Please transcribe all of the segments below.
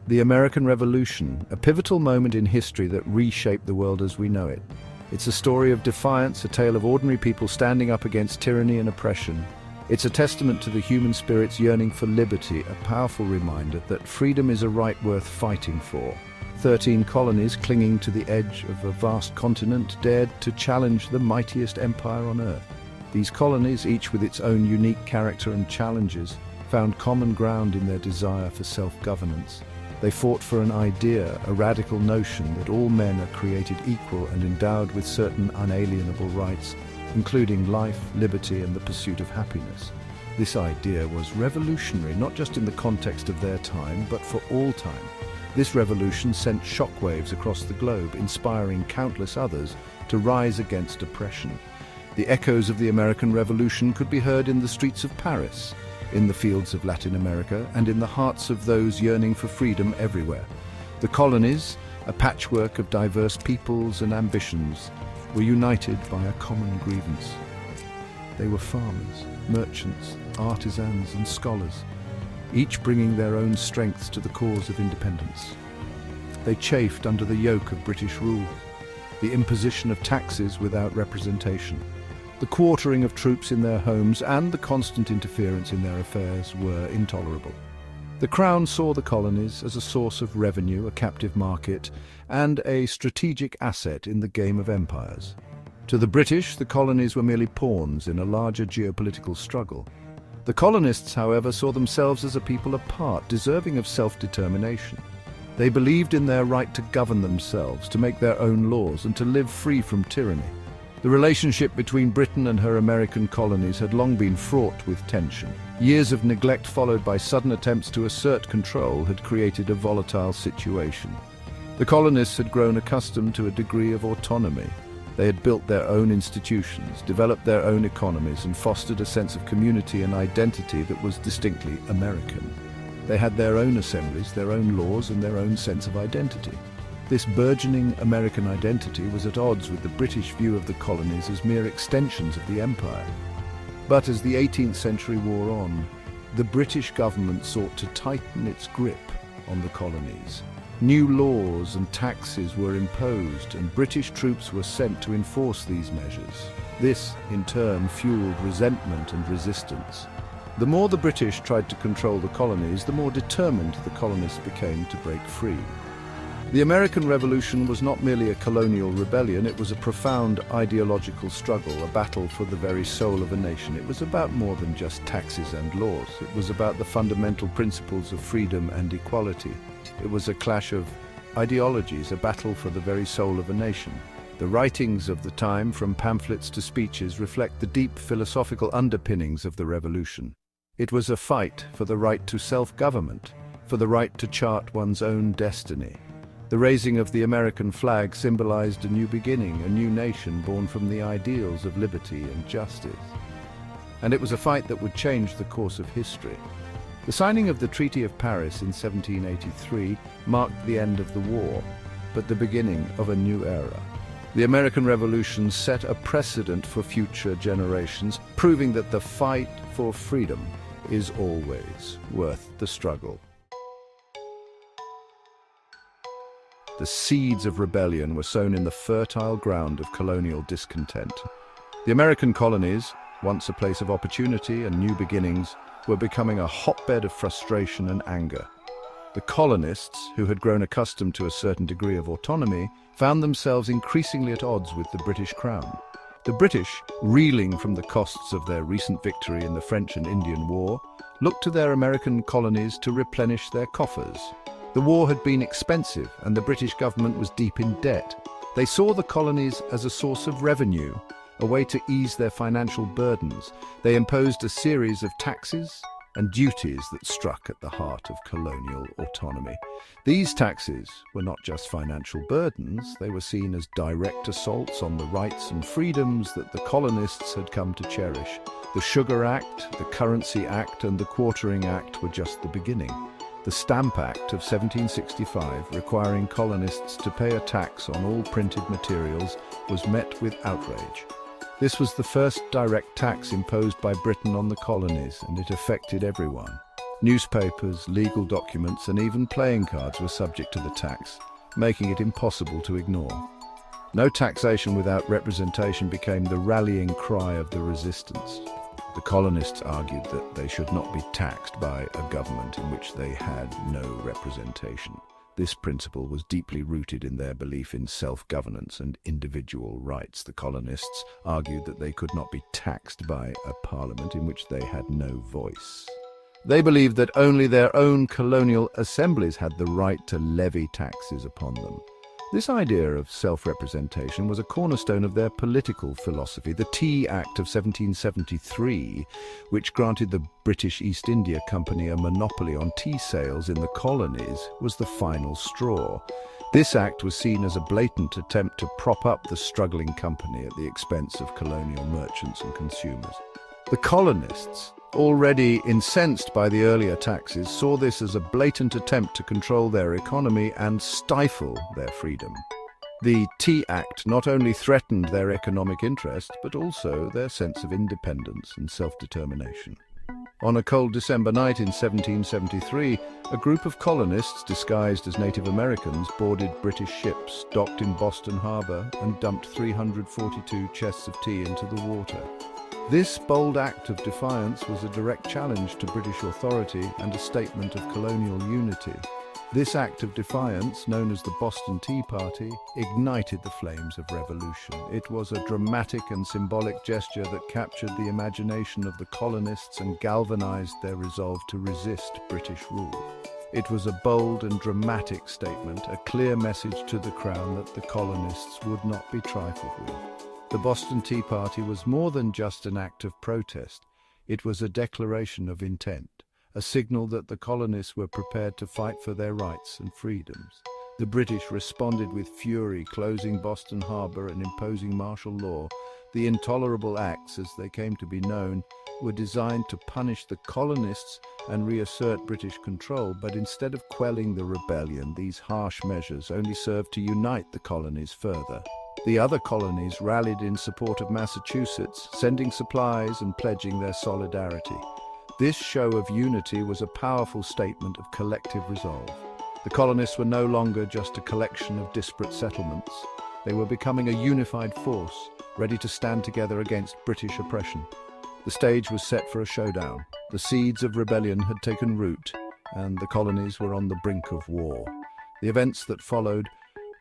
The American Revolution, a pivotal moment in history that reshaped the world as we know it. It's a story of defiance, a tale of ordinary people standing up against tyranny and oppression. It's a testament to the human spirit's yearning for liberty, a powerful reminder that freedom is a right worth fighting for. 13 colonies clinging to the edge of a vast continent dared to challenge the mightiest empire on earth. These colonies, each with its own unique character and challenges, found common ground in their desire for self-governance. They fought for an idea, a radical notion that all men are created equal and endowed with certain unalienable rights, including life, liberty, and the pursuit of happiness. This idea was revolutionary, not just in the context of their time, but for all time. This revolution sent shockwaves across the globe, inspiring countless others to rise against oppression. The echoes of the American Revolution could be heard in the streets of Paris, in the fields of Latin America, and in the hearts of those yearning for freedom everywhere. The colonies, a patchwork of diverse peoples and ambitions, were united by a common grievance. They were farmers, merchants, artisans, and scholars, each bringing their own strengths to the cause of independence. They chafed under the yoke of British rule, the imposition of taxes without representation. The quartering of troops in their homes and the constant interference in their affairs were intolerable. The Crown saw the colonies as a source of revenue, a captive market, and a strategic asset in the game of empires. To the British, the colonies were merely pawns in a larger geopolitical struggle. The colonists, however, saw themselves as a people apart, deserving of self-determination. They believed in their right to govern themselves, to make their own laws, and to live free from tyranny. The relationship between Britain and her American colonies had long been fraught with tension. Years of neglect followed by sudden attempts to assert control had created a volatile situation. The colonists had grown accustomed to a degree of autonomy. They had built their own institutions, developed their own economies, and fostered a sense of community and identity that was distinctly American. They had their own assemblies, their own laws, and their own sense of identity. This burgeoning American identity was at odds with the British view of the colonies as mere extensions of the empire. But as the 18th century wore on, the British government sought to tighten its grip on the colonies. New laws and taxes were imposed, and British troops were sent to enforce these measures. This, in turn, fueled resentment and resistance. The more the British tried to control the colonies, the more determined the colonists became to break free. The American Revolution was not merely a colonial rebellion, it was a profound ideological struggle, a battle for the very soul of a nation. It was about more than just taxes and laws. It was about the fundamental principles of freedom and equality. It was a clash of ideologies, a battle for the very soul of a nation. The writings of the time, from pamphlets to speeches, reflect the deep philosophical underpinnings of the revolution. It was a fight for the right to self-government, for the right to chart one's own destiny. The raising of the American flag symbolized a new beginning, a new nation born from the ideals of liberty and justice. And it was a fight that would change the course of history. The signing of the Treaty of Paris in 1783 marked the end of the war, but the beginning of a new era. The American Revolution set a precedent for future generations, proving that the fight for freedom is always worth the struggle. The seeds of rebellion were sown in the fertile ground of colonial discontent. The American colonies, once a place of opportunity and new beginnings, were becoming a hotbed of frustration and anger. The colonists, who had grown accustomed to a certain degree of autonomy, found themselves increasingly at odds with the British Crown. The British, reeling from the costs of their recent victory in the French and Indian War, looked to their American colonies to replenish their coffers. The war had been expensive, and the British government was deep in debt. They saw the colonies as a source of revenue, a way to ease their financial burdens. They imposed a series of taxes and duties that struck at the heart of colonial autonomy. These taxes were not just financial burdens, they were seen as direct assaults on the rights and freedoms that the colonists had come to cherish. The Sugar Act, the Currency Act, and the Quartering Act were just the beginning. The Stamp Act of 1765, requiring colonists to pay a tax on all printed materials, was met with outrage. This was the first direct tax imposed by Britain on the colonies, and it affected everyone. Newspapers, legal documents, and even playing cards were subject to the tax, making it impossible to ignore. No taxation without representation became the rallying cry of the resistance. The colonists argued that they should not be taxed by a government in which they had no representation. This principle was deeply rooted in their belief in self-governance and individual rights. The colonists argued that they could not be taxed by a parliament in which they had no voice. They believed that only their own colonial assemblies had the right to levy taxes upon them. This idea of self-representation was a cornerstone of their political philosophy. The Tea Act of 1773, which granted the British East India Company a monopoly on tea sales in the colonies, was the final straw. This act was seen as a blatant attempt to prop up the struggling company at the expense of colonial merchants and consumers. The colonists, already incensed by the earlier taxes, saw this as a blatant attempt to control their economy and stifle their freedom. The Tea Act not only threatened their economic interest, but also their sense of independence and self-determination. On a cold December night in 1773, a group of colonists disguised as Native Americans boarded British ships, docked in Boston Harbor, and dumped 342 chests of tea into the water. This bold act of defiance was a direct challenge to British authority and a statement of colonial unity. This act of defiance, known as the Boston Tea Party, ignited the flames of revolution. It was a dramatic and symbolic gesture that captured the imagination of the colonists and galvanized their resolve to resist British rule. It was a bold and dramatic statement, a clear message to the Crown that the colonists would not be trifled with. The Boston Tea Party was more than just an act of protest. It was a declaration of intent, a signal that the colonists were prepared to fight for their rights and freedoms. The British responded with fury, closing Boston Harbor and imposing martial law. The intolerable acts, as they came to be known, were designed to punish the colonists and reassert British control, but instead of quelling the rebellion, these harsh measures only served to unite the colonies further. The other colonies rallied in support of Massachusetts, sending supplies and pledging their solidarity. This show of unity was a powerful statement of collective resolve. The colonists were no longer just a collection of disparate settlements. They were becoming a unified force, ready to stand together against British oppression. The stage was set for a showdown. The seeds of rebellion had taken root, and the colonies were on the brink of war. The events that followed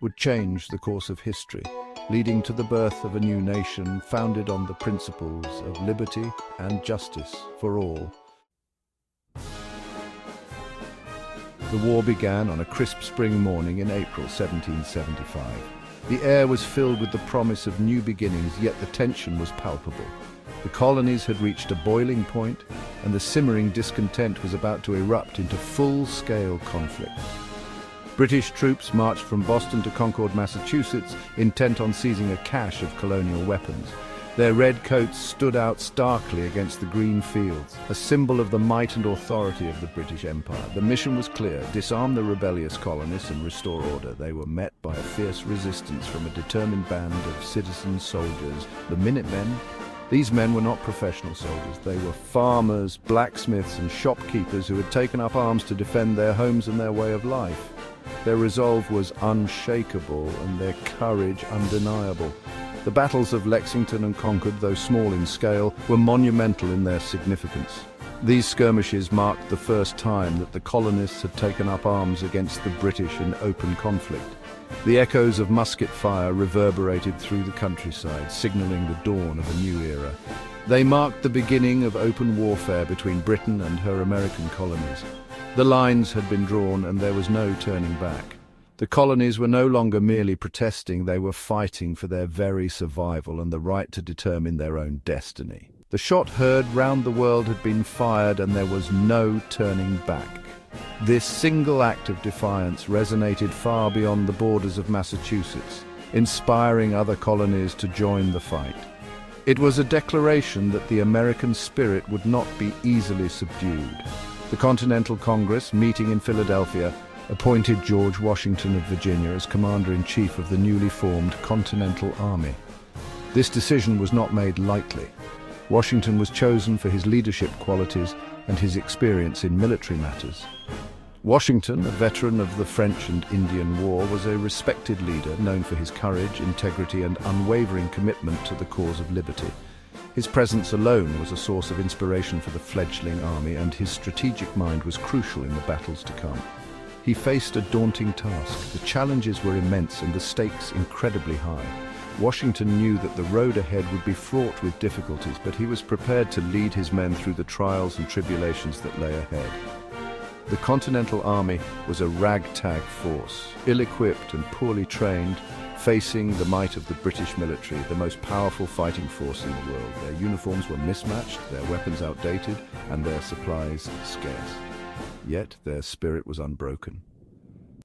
would change the course of history, leading to the birth of a new nation founded on the principles of liberty and justice for all. The war began on a crisp spring morning in April 1775. The air was filled with the promise of new beginnings, yet the tension was palpable. The colonies had reached a boiling point, and the simmering discontent was about to erupt into full-scale conflict. British troops marched from Boston to Concord, Massachusetts, intent on seizing a cache of colonial weapons. Their red coats stood out starkly against the green fields, a symbol of the might and authority of the British Empire. The mission was clear: disarm the rebellious colonists and restore order. They were met by a fierce resistance from a determined band of citizen soldiers, the Minutemen. These men were not professional soldiers. They were farmers, blacksmiths, and shopkeepers who had taken up arms to defend their homes and their way of life. Their resolve was unshakable and their courage undeniable. The battles of Lexington and Concord, though small in scale, were monumental in their significance. These skirmishes marked the first time that the colonists had taken up arms against the British in open conflict. The echoes of musket fire reverberated through the countryside, signaling the dawn of a new era. They marked the beginning of open warfare between Britain and her American colonies. The lines had been drawn and there was no turning back. The colonies were no longer merely protesting, they were fighting for their very survival and the right to determine their own destiny. The shot heard round the world had been fired and there was no turning back. This single act of defiance resonated far beyond the borders of Massachusetts, inspiring other colonies to join the fight. It was a declaration that the American spirit would not be easily subdued. The Continental Congress, meeting in Philadelphia, appointed George Washington of Virginia as Commander-in-Chief of the newly formed Continental Army. This decision was not made lightly. Washington was chosen for his leadership qualities and his experience in military matters. Washington, a veteran of the French and Indian War, was a respected leader known for his courage, integrity, and unwavering commitment to the cause of liberty. His presence alone was a source of inspiration for the fledgling army, and his strategic mind was crucial in the battles to come. He faced a daunting task. The challenges were immense and the stakes incredibly high. Washington knew that the road ahead would be fraught with difficulties, but he was prepared to lead his men through the trials and tribulations that lay ahead. The Continental Army was a ragtag force, ill-equipped and poorly trained, facing the might of the British military, the most powerful fighting force in the world. Their uniforms were mismatched, their weapons outdated, and their supplies scarce. Yet their spirit was unbroken.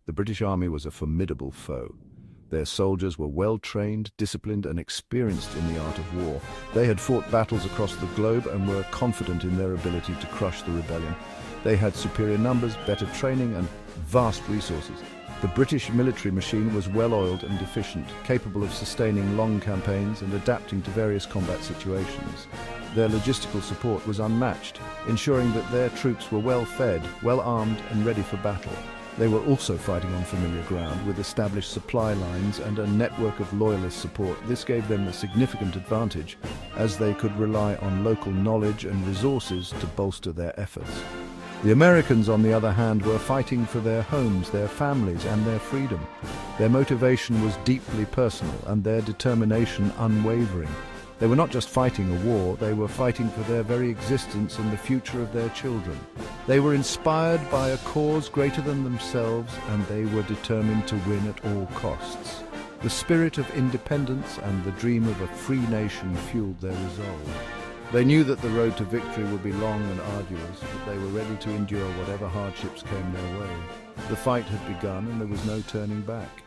The British Army was a formidable foe. Their soldiers were well-trained, disciplined, and experienced in the art of war. They had fought battles across the globe and were confident in their ability to crush the rebellion. They had superior numbers, better training, and vast resources. The British military machine was well-oiled and efficient, capable of sustaining long campaigns and adapting to various combat situations. Their logistical support was unmatched, ensuring that their troops were well-fed, well-armed, and ready for battle. They were also fighting on familiar ground, with established supply lines and a network of loyalist support. This gave them a significant advantage, as they could rely on local knowledge and resources to bolster their efforts. The Americans, on the other hand, were fighting for their homes, their families, and their freedom. Their motivation was deeply personal, and their determination unwavering. They were not just fighting a war, they were fighting for their very existence and the future of their children. They were inspired by a cause greater than themselves, and they were determined to win at all costs. The spirit of independence and the dream of a free nation fueled their resolve. They knew that the road to victory would be long and arduous, but they were ready to endure whatever hardships came their way. The fight had begun, and there was no turning back.